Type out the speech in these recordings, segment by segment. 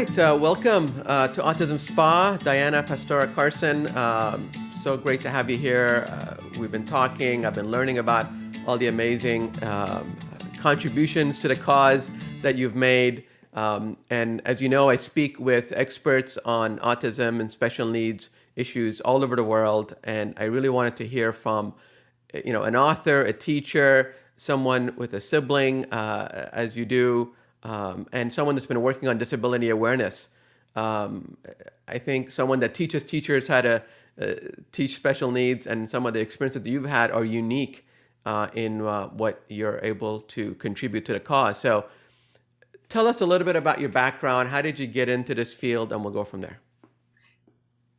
right, welcome to Autism Spa, Diana Pastora Carson. So great to have you here. We've been talking, I've been learning about all the amazing contributions to the cause that you've made. And as you know, I speak with experts on autism and special needs issues all over the world. And I really wanted to hear from, an author, a teacher, someone with a sibling, as you do, and someone that's been working on disability awareness. I think someone that teaches teachers how to teach special needs, and some of the experiences that you've had are unique in what you're able to contribute to the cause. So tell us a little bit about your background. How did you get into this field? And we'll go from there.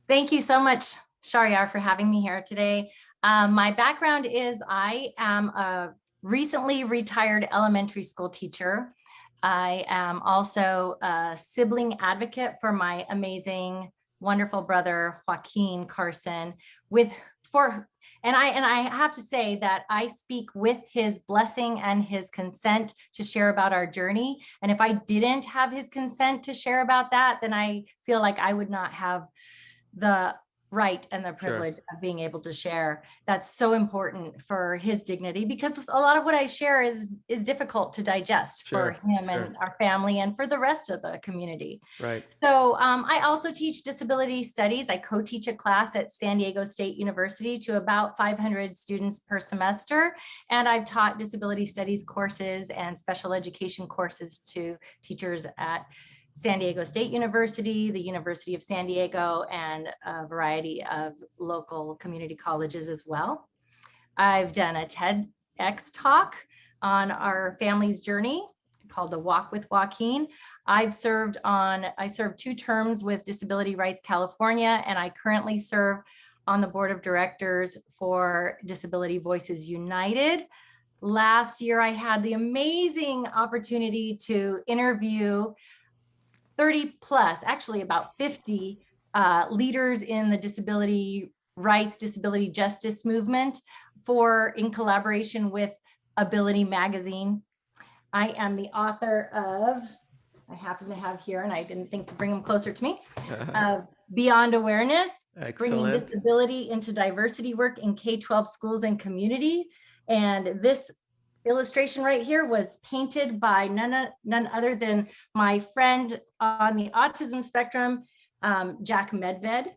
Thank you so much, Shahriar, for having me here today. My background is I am a recently retired elementary school teacher. I am also a sibling advocate for my amazing, wonderful brother, Joaquin Carson, and I have to say that I speak with his blessing and his consent to share about our journey. And if I didn't have his consent to share about that, then I feel like I would not have the right and the privilege of being able to share. That's so important for his dignity, because a lot of what I share is difficult to digest for him and our family and for the rest of the community. Right. So I also teach disability studies. I co-teach a class at San Diego State University to about 500 students per semester. And I've taught disability studies courses and special education courses to teachers at San Diego State University, the University of San Diego, and a variety of local community colleges as well. I've done a TEDx talk on our family's journey called The Walk with Joaquin. I served 2 terms with Disability Rights California, and I currently serve on the board of directors for Disability Voices United. Last year, I had the amazing opportunity to interview 30 plus, actually about 50 leaders in the disability rights, disability justice movement in collaboration with Ability Magazine. I am the author of, I happen to have here, and I didn't think to bring them closer to me, Beyond Awareness, Bringing Disability into Diversity Work in K-12 Schools and Community. And this illustration right here was painted by none other than my friend on the autism spectrum, Jack Medved.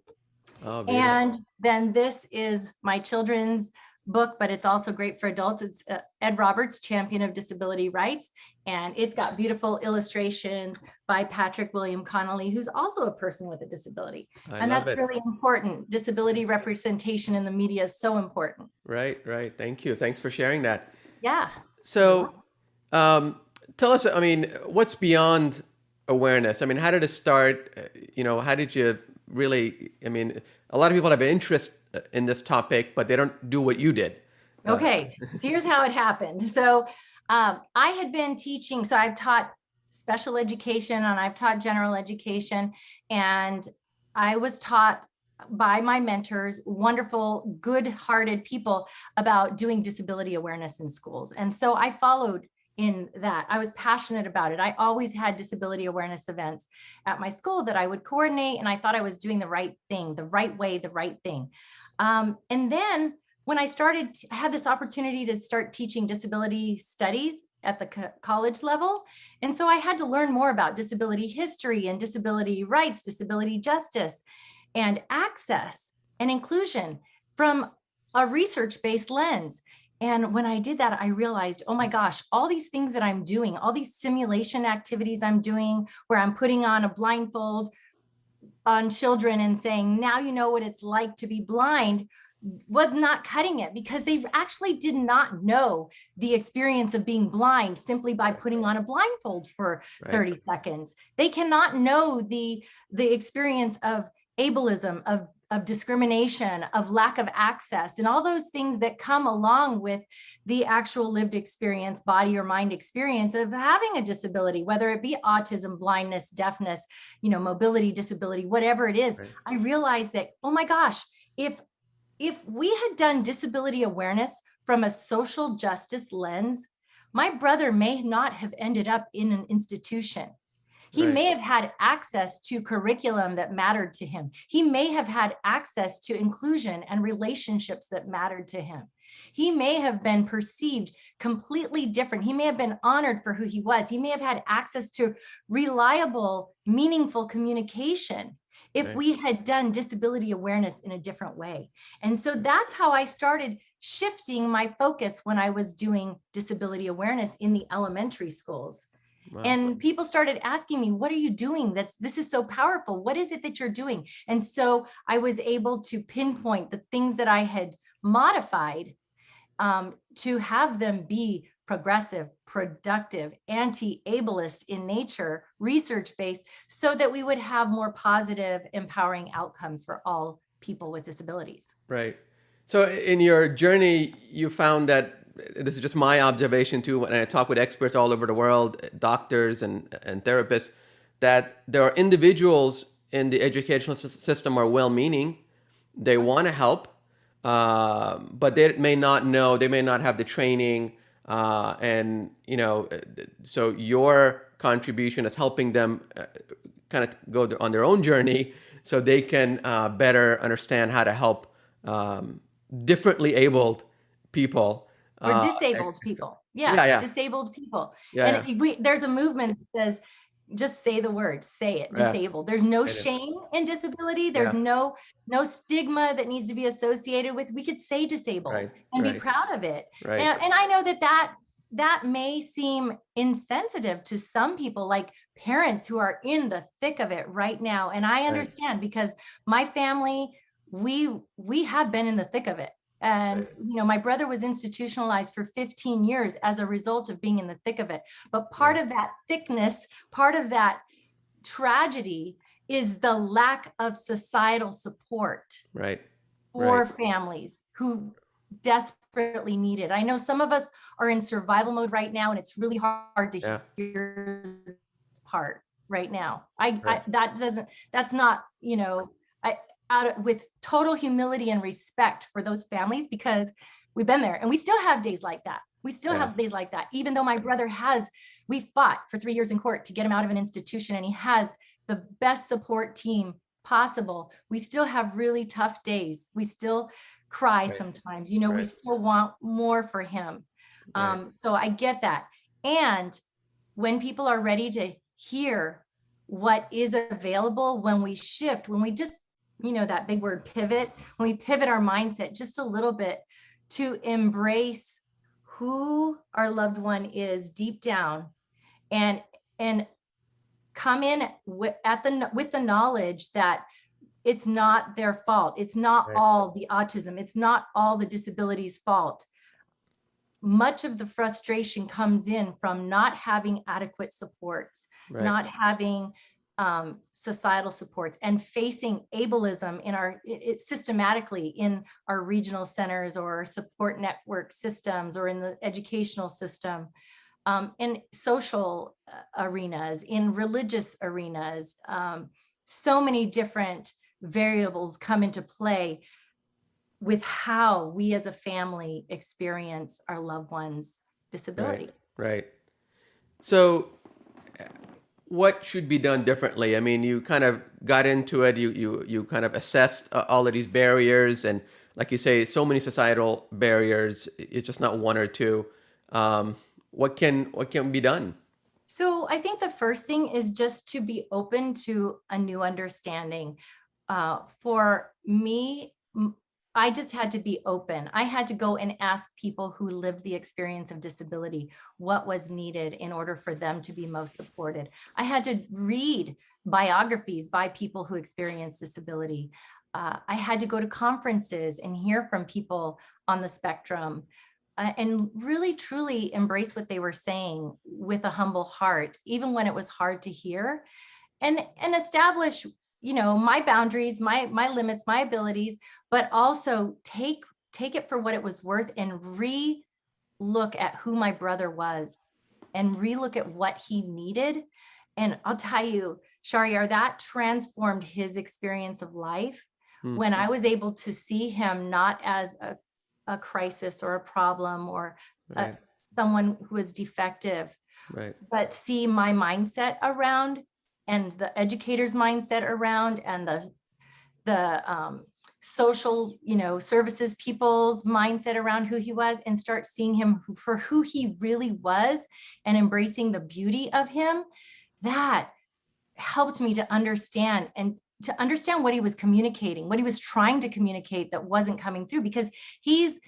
Oh, and then this is my children's book, but it's also great for adults. It's Ed Roberts, Champion of Disability Rights. And it's got beautiful illustrations by Patrick William Connolly, who's also a person with a disability. And that's really important. Disability representation in the media is so important. Right. Thank you. Thanks for sharing that. Yeah. So tell us, what's beyond awareness? How did it start? How did you really, a lot of people have an interest in this topic, but they don't do what you did. Okay, so here's how it happened. So I had been teaching, so I've taught special education and I've taught general education, and I was taught by my mentors, wonderful, good-hearted people, about doing disability awareness in schools. And so I followed in that. I was passionate about it. I always had disability awareness events at my school that I would coordinate, and I thought I was doing the right thing, the right way, the right thing. And then when I had this opportunity to start teaching disability studies at the college level. And so I had to learn more about disability history and disability rights, disability justice, and access and inclusion from a research-based lens. And when I did that, I realized, oh my gosh, all these things that I'm doing, all these simulation activities I'm doing, where I'm putting on a blindfold on children and saying, now you know what it's like to be blind, was not cutting it, because they actually did not know the experience of being blind simply by putting on a blindfold for 30 seconds. They cannot know the experience of ableism, of discrimination, of lack of access, and all those things that come along with the actual lived experience, body or mind experience of having a disability, whether it be autism, blindness, deafness, mobility disability, whatever it is. I realized that, oh my gosh, if we had done disability awareness from a social justice lens, my brother may not have ended up in an institution. He Right. may have had access to curriculum that mattered to him. He may have had access to inclusion and relationships that mattered to him. He may have been perceived completely different. He may have been honored for who he was. He may have had access to reliable, meaningful communication if Right. we had done disability awareness in a different way. And so that's how I started shifting my focus when I was doing disability awareness in the elementary schools. Wow. And people started asking me, what are you doing? This is so powerful. What is it that you're doing? And so I was able to pinpoint the things that I had modified to have them be progressive, productive, anti-ableist in nature, research-based, so that we would have more positive, empowering outcomes for all people with disabilities. Right. So in your journey, you found that, this is just my observation too, when I talk with experts all over the world, doctors and therapists, that there are individuals in the educational system are well-meaning, they want to help, but they may not know, they may not have the training, and so your contribution is helping them kind of go on their own journey, so they can better understand how to help differently abled people. Or disabled people. Yeah. Disabled people. Yeah. And there's a movement that says, just say the word, say it, Yeah. disabled. There's no Right. shame in disability. There's no stigma that needs to be associated with. We could say disabled Right. and be Right. proud of it. Right. And I know that may seem insensitive to some people, like parents who are in the thick of it right now. And I understand, because my family, we have been in the thick of it. And, my brother was institutionalized for 15 years as a result of being in the thick of it. But part of that thickness, part of that tragedy is the lack of societal support for families who desperately need it. I know some of us are in survival mode right now, and it's really hard to hear this part right now. That's not, with total humility and respect for those families, because we've been there and we still have days like that. Even though my brother we fought for 3 years in court to get him out of an institution, and he has the best support team possible. We still have really tough days. We still cry sometimes, we still want more for him. So I get that. And when people are ready to hear what is available, when we shift, when we just, that big word pivot, when we pivot our mindset just a little bit to embrace who our loved one is deep down, and come in with the knowledge that it's not their fault. It's not all the autism. It's not all the disability's fault. Much of the frustration comes in from not having adequate supports, not having societal supports, and facing ableism systematically in our regional centers or support network systems, or in the educational system, in social arenas, in religious arenas. So many different variables come into play with how we as a family experience our loved one's disability. Right. So what should be done differently? I mean, you kind of got into it, you kind of assessed all of these barriers, and like you say, so many societal barriers. It's just not one or two. What can be done? So I think the first thing is just to be open to a new understanding. For me, I just had to be open. I had to go and ask people who lived the experience of disability what was needed in order for them to be most supported. I had to read biographies by people who experienced disability. I had to go to conferences and hear from people on the spectrum, and really truly embrace what they were saying with a humble heart, even when it was hard to hear, and establish my boundaries, my limits, my abilities, but also take it for what it was worth, and re-look at who my brother was, and re-look at what he needed. And I'll tell you, Shahriar, that transformed his experience of life when I was able to see him not as a crisis or a problem, or someone who is defective, but see my mindset around and the educator's mindset around, and the social, services people's mindset around who he was, and start seeing him for who he really was and embracing the beauty of him, that helped me to understand what he was communicating, what he was trying to communicate that wasn't coming through, because he's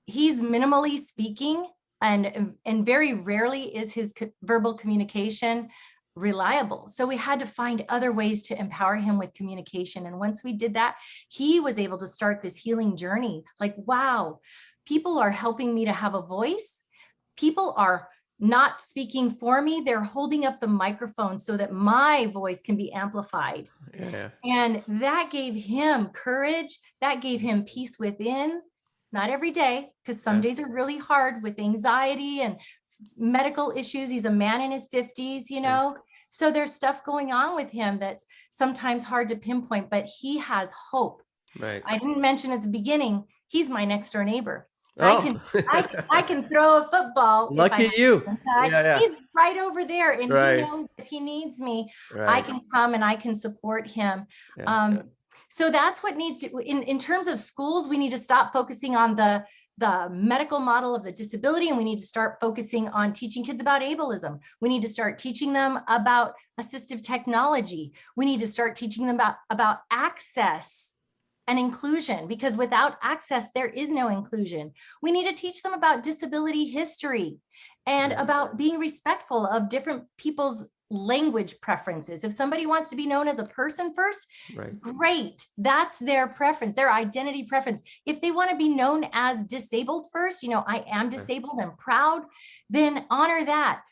minimally speaking, and very rarely is his verbal communication reliable. So we had to find other ways to empower him with communication. And once we did that, he was able to start this healing journey. Like, wow, people are helping me to have a voice. People are not speaking for me. They're holding up the microphone so that my voice can be amplified. Yeah. And that gave him courage. That gave him peace within. Not every day, because some days are really hard with anxiety and medical issues. He's a man in his 50s, so there's stuff going on with him that's sometimes hard to pinpoint, but he has hope. Right. I didn't mention at the beginning, he's my next door neighbor. Oh. I can throw a football. Lucky you. Yeah. He's right over there, and Right. he knows if he needs me, Right. I can come and I can support him. Yeah. So that's what needs to, in terms of schools, we need to stop focusing on the medical model of the disability, and we need to start focusing on teaching kids about ableism. We need to start teaching them about assistive technology. We need to start teaching them about access and inclusion, because without access, there is no inclusion. We need to teach them about disability history and about being respectful of different people's language preferences. If somebody wants to be known as a person first, Right. great. That's their preference, their identity preference. If they want to be known as disabled first, I am disabled and proud, then honor that.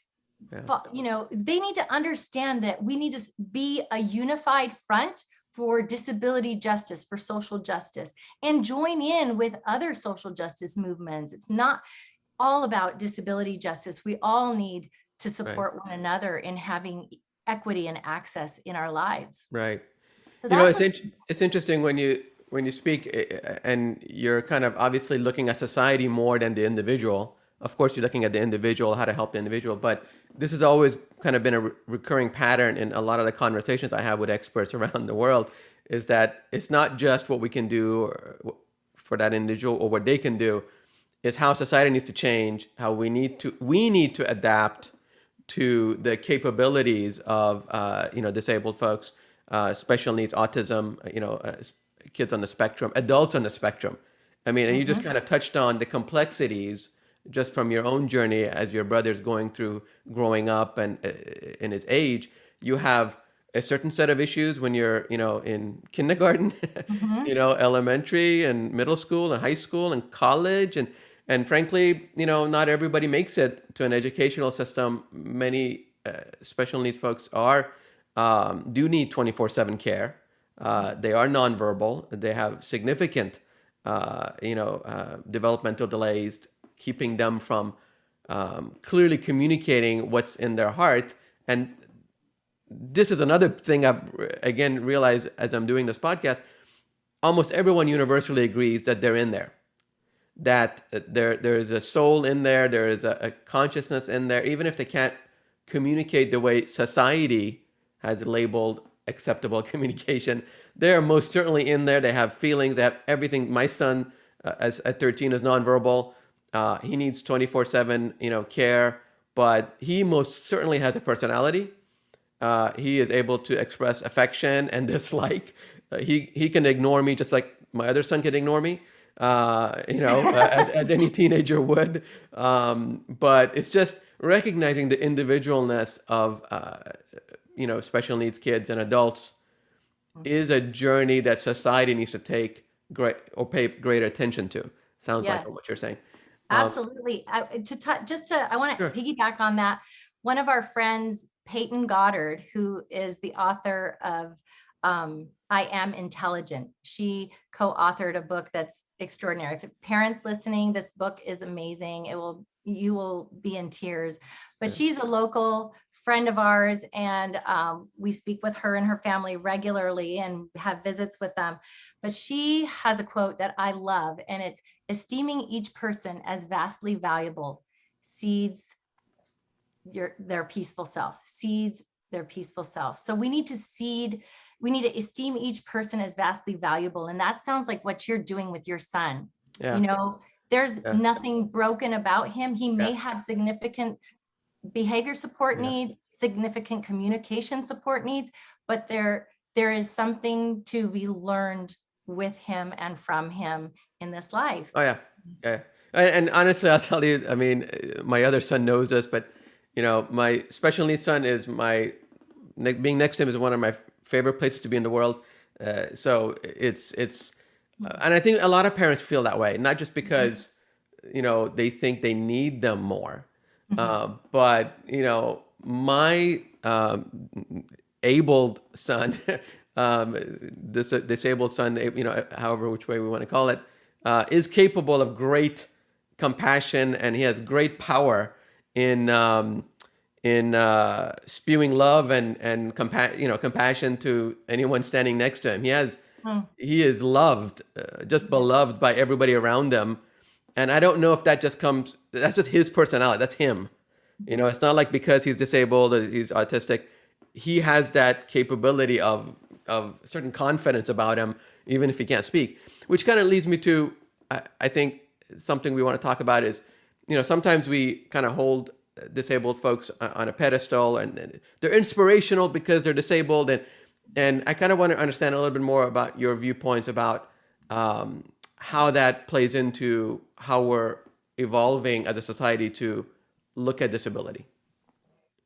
Yeah. They need to understand that we need to be a unified front for disability justice, for social justice, and join in with other social justice movements. It's not all about disability justice. We all need to support one another in having equity and access in our lives. Right. So that's it's interesting when you speak, and you're kind of obviously looking at society more than the individual. Of course, you're looking at the individual, how to help the individual, but this has always kind of been a recurring pattern in a lot of the conversations I have with experts around the world, is that it's not just what we can do for that individual or what they can do. It's how society needs to change, how we need to adapt to the capabilities of disabled folks, special needs, autism, kids on the spectrum, adults on the spectrum. I mean, and you just kind of touched on the complexities just from your own journey as your brother's going through growing up and in his age. You have a certain set of issues when you're, in kindergarten, elementary and middle school and high school and college. And frankly, not everybody makes it to an educational system. Many special needs folks do need 24/7 care. They are nonverbal. They have significant, developmental delays, keeping them from clearly communicating what's in their heart. And this is another thing I've again realized as I'm doing this podcast. Almost everyone universally agrees that they're in there. That there is a soul in there, there is a consciousness in there, even if they can't communicate the way society has labeled acceptable communication. They're most certainly in there. They have feelings, they have everything. My son, at 13, is nonverbal. He needs 24/7, care, but he most certainly has a personality. He is able to express affection and dislike. He can ignore me just like my other son can ignore me. As any teenager would. But it's just recognizing the individualness of, special needs kids and adults is a journey that society needs to pay greater attention to. Sounds like from what you're saying. Absolutely. I want to piggyback on that. One of our friends, Peyton Goddard, who is the author of I Am Intelligent. She co-authored a book that's extraordinary. If parents listening, this book is amazing. You will be in tears. But she's a local friend of ours, and we speak with her and her family regularly and have visits with them. But she has a quote that I love, and it's esteeming each person as vastly valuable seeds their peaceful self, seeds their peaceful self. So we need to esteem each person as vastly valuable. And that sounds like what you're doing with your son. Yeah. There's Yeah. nothing broken about him. He may Yeah. have significant behavior support Yeah. needs, significant communication support needs, but there is something to be learned with him and from him in this life. Oh yeah. Yeah. And honestly, I'll tell you, I mean, my other son knows this, but my special needs son is being next to him is one of my favorite places to be in the world. So it's and I think a lot of parents feel that way, not just because they think they need them more, but my abled son, this disabled son, however which way we want to call it, is capable of great compassion, and he has great power in spewing love and compassion to anyone standing next to him. He is loved, just beloved by everybody around him. And I don't know if that's just his personality. That's him. It's not like because he's disabled or he's autistic, he has that capability of certain confidence about him, even if he can't speak, which kind of leads me to, I think something we want to talk about is, sometimes we kind of hold disabled folks on a pedestal, and they're inspirational because they're disabled. And I kind of want to understand a little bit more about your viewpoints about how that plays into how we're evolving as a society to look at disability.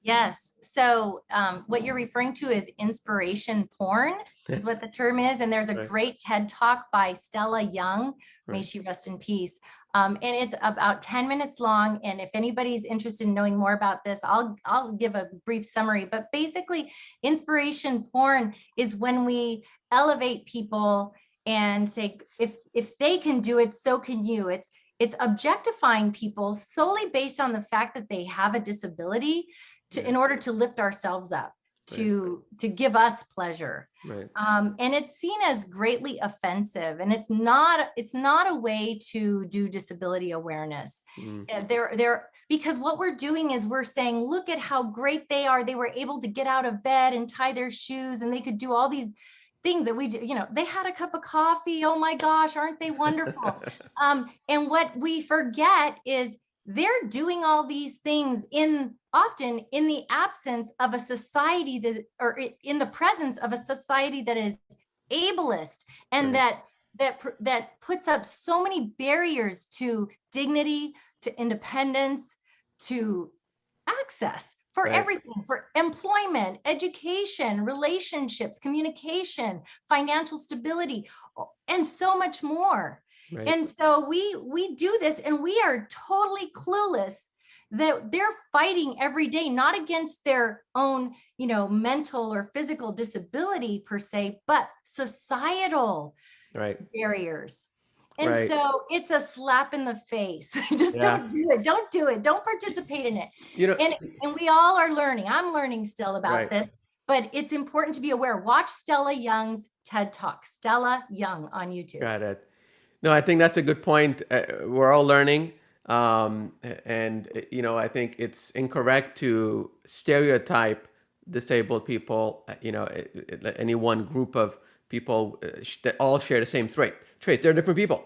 Yes. So what you're referring to is inspiration porn is what the term is. And there's a great TED Talk by Stella Young, may she rest in peace. And it's about 10 minutes long. And if anybody's interested in knowing more about this, I'll give a brief summary. But basically, inspiration porn is when we elevate people and say, if they can do it, so can you. It's objectifying people solely based on the fact that they have a disability in order to lift ourselves up, to give us pleasure. Right. And it's seen as greatly offensive, and it's not a way to do disability awareness. Because what we're doing is we're saying, look at how great they are. They were able to get out of bed and tie their shoes, and they could do all these things that we do. They had a cup of coffee. Oh my gosh, aren't they wonderful? And what we forget is they're doing all these things often in the absence of a society or in the presence of a society that is ableist and that puts up so many barriers to dignity, to independence, to access for everything, for employment, education, relationships, communication, financial stability, and so much more. Right. And so we do this, and we are totally clueless that they're fighting every day, not against their own, mental or physical disability per se, but societal barriers. And so it's a slap in the face. Just don't do it. Don't do it. Don't participate in it. And we all are learning. I'm learning still about this, but it's important to be aware. Watch Stella Young's TED Talk, Stella Young on YouTube. Got it. No, I think that's a good point. We're all learning. And, I think it's incorrect to stereotype disabled people, any one group of people that all share the same traits. They're different people.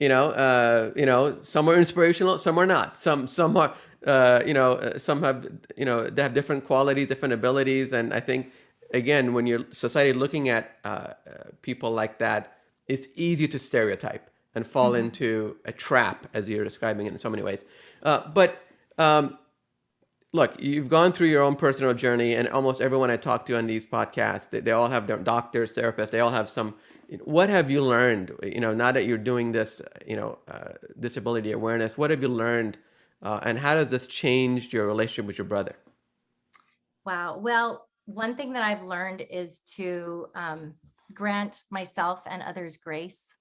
Some are inspirational, some are not. Some are, some have, they have different qualities, different abilities. And I think, again, when your society looking at people like that, it's easy to stereotype and fall into a trap, as you're describing it in so many ways. But look, you've gone through your own personal journey, and almost everyone I talk to on these podcasts, they all have their doctors, therapists, they all have some. What have you learned, now that you're doing this, disability awareness, what have you learned, and how does this change your relationship with your brother? Wow. Well, one thing that I've learned is to grant myself and others grace.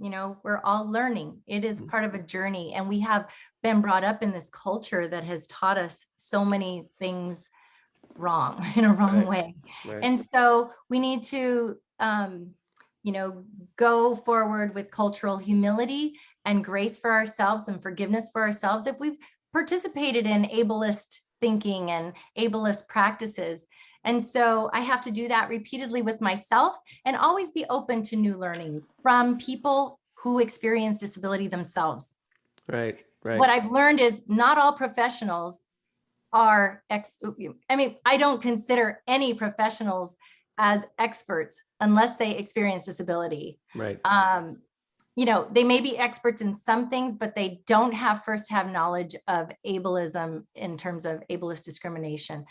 We're all learning. It is part of a journey, and we have been brought up in this culture that has taught us so many things wrong, in a wrong way. And so we need to, go forward with cultural humility and grace for ourselves and forgiveness for ourselves if we've participated in ableist thinking and ableist practices. And so I have to do that repeatedly with myself and always be open to new learnings from people who experience disability themselves. Right, right. What I've learned is not all professionals are I don't consider any professionals as experts unless they experience disability. Right. They may be experts in some things, but they don't have knowledge of ableism in terms of ableist discrimination.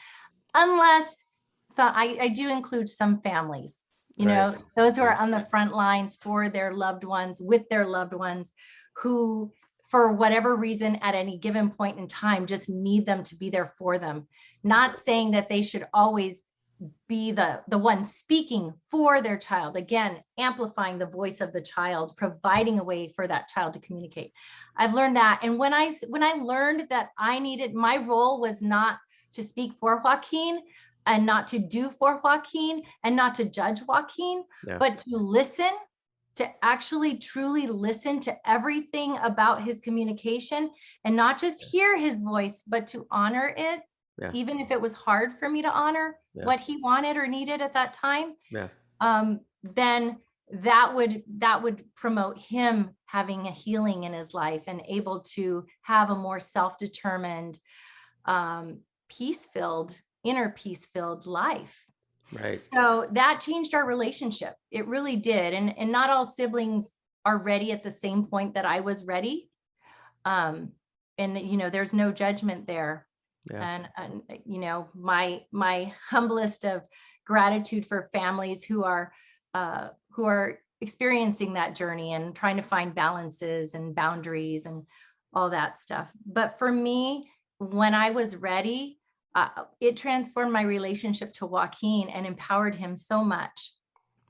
Unless, so I do include some families, Right. those who are on the front lines for their loved ones, with their loved ones, who, for whatever reason, at any given point in time, just need them to be there for them. Not saying that they should always be the one speaking for their child. Again, amplifying the voice of the child, providing a way for that child to communicate. I've learned that. And when I learned that my role was not to speak for Joaquin and not to do for Joaquin and not to judge Joaquin, but to listen, to actually truly listen to everything about his communication and not just hear his voice, but to honor it. Even if it was hard for me to honor what he wanted or needed at that time, then that would promote him having a healing in his life and able to have a more self-determined, inner peace-filled life. Right. So that changed our relationship. It really did. And not all siblings are ready at the same point that I was ready. And there's no judgment there. And my humblest of gratitude for families who are experiencing that journey and trying to find balances and boundaries and all that stuff. But for me, when I was ready, it transformed my relationship to Joaquin and empowered him so much.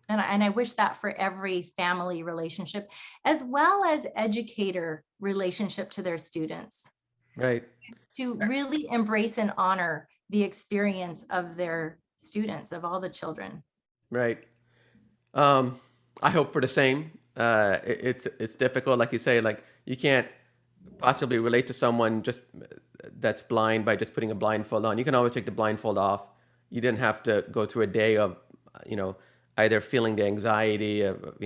And I wish that for every family relationship, as well as educator relationship to their students. Right. To really embrace and honor the experience of their students, of all the children. Right. I hope for the same. It's difficult, like you say, like you can't possibly relate to someone just that's blind by just putting a blindfold on. You can always take the blindfold off. You didn't have to go through a day of, either feeling the anxiety of,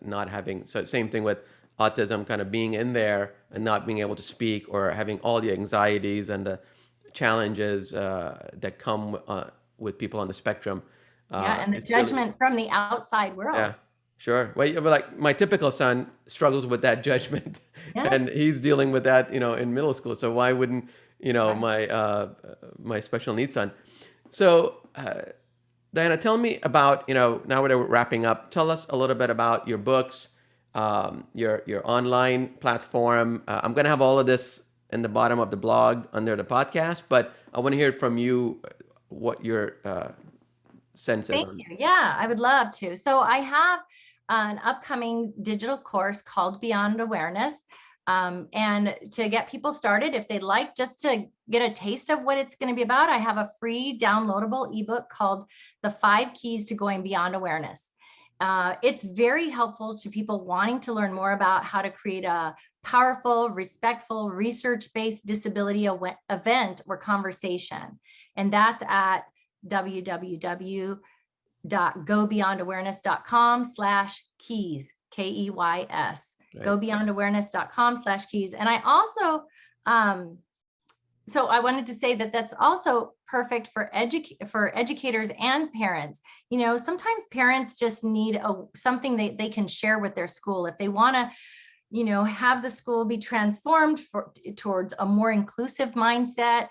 not having. So same thing with autism, kind of being in there and not being able to speak, or having all the anxieties and the challenges that come with people on the spectrum. And the judgment from the outside world. Yeah, sure. Well, like my typical son struggles with that judgment, and he's dealing with that, in middle school. So why wouldn't, my special needs son? So, Diana, tell me about, now that we're wrapping up, tell us a little bit about your books, your online platform. I'm going to have all of this in the bottom of the blog under the podcast, but I want to hear from you what your sense is. Thank you. Yeah, I would love to. So I have an upcoming digital course called Beyond Awareness. And to get people started, if they'd like just to get a taste of what it's going to be about, I have a free downloadable ebook called The 5 Keys to Going Beyond Awareness. It's very helpful to people wanting to learn more about how to create a powerful, respectful, research-based disability event or conversation. And that's at www.gobeyondawareness.com/keys, KEYS. Right. Gobeyondawareness.com/keys. And I also, so I wanted to say that that's also perfect for educators and parents. Sometimes parents just need something they can share with their school if they want to, have the school be transformed towards a more inclusive mindset.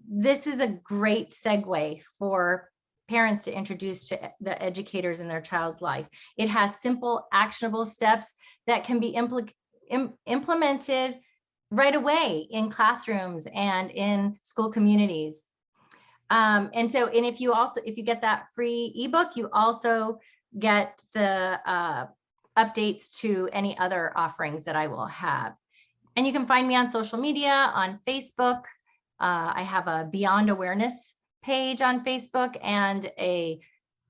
This is a great segue for parents to introduce to the educators in their child's life. It has simple, actionable steps that can be implemented right away in classrooms and in school communities. And if you get that free ebook, you also get the updates to any other offerings that I will have. And you can find me on social media, on Facebook. I have a Beyond Awareness page on Facebook and a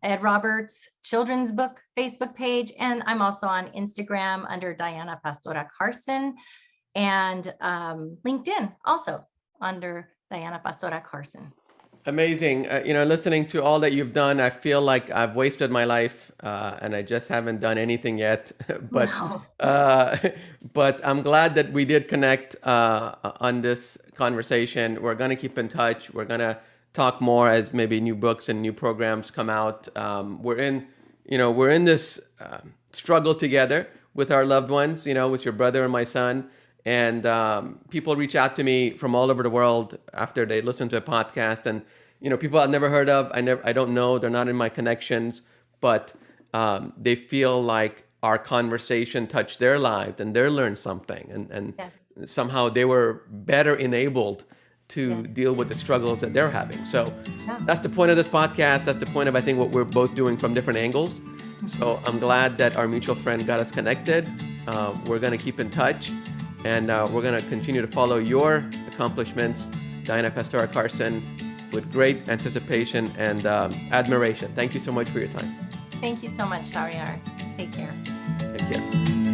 Ed Roberts Children's Book Facebook page. And I'm also on Instagram under Diana Pastora Carson, and LinkedIn also under Diana Pastora Carson. Amazing. Listening to all that you've done, I feel like I've wasted my life, and I just haven't done anything yet. but No. but I'm glad that we did connect on this conversation. We're gonna keep in touch. We're gonna talk more as maybe new books and new programs come out. We're in this struggle together with our loved ones. With your brother and my son. And people reach out to me from all over the world after they listen to a podcast, and people I've never heard of. I don't know. They're not in my connections, but they feel like our conversation touched their lives, and they learned something, and Yes. somehow they were better enabled to deal with the struggles that they're having. So that's the point of this podcast. That's the point of, I think, what we're both doing from different angles. So I'm glad that our mutual friend got us connected. We're going to keep in touch. And we're going to continue to follow your accomplishments, Diana Pastora Carson, with great anticipation and admiration. Thank you so much for your time. Thank you so much, Shahriar. Take care. Take care.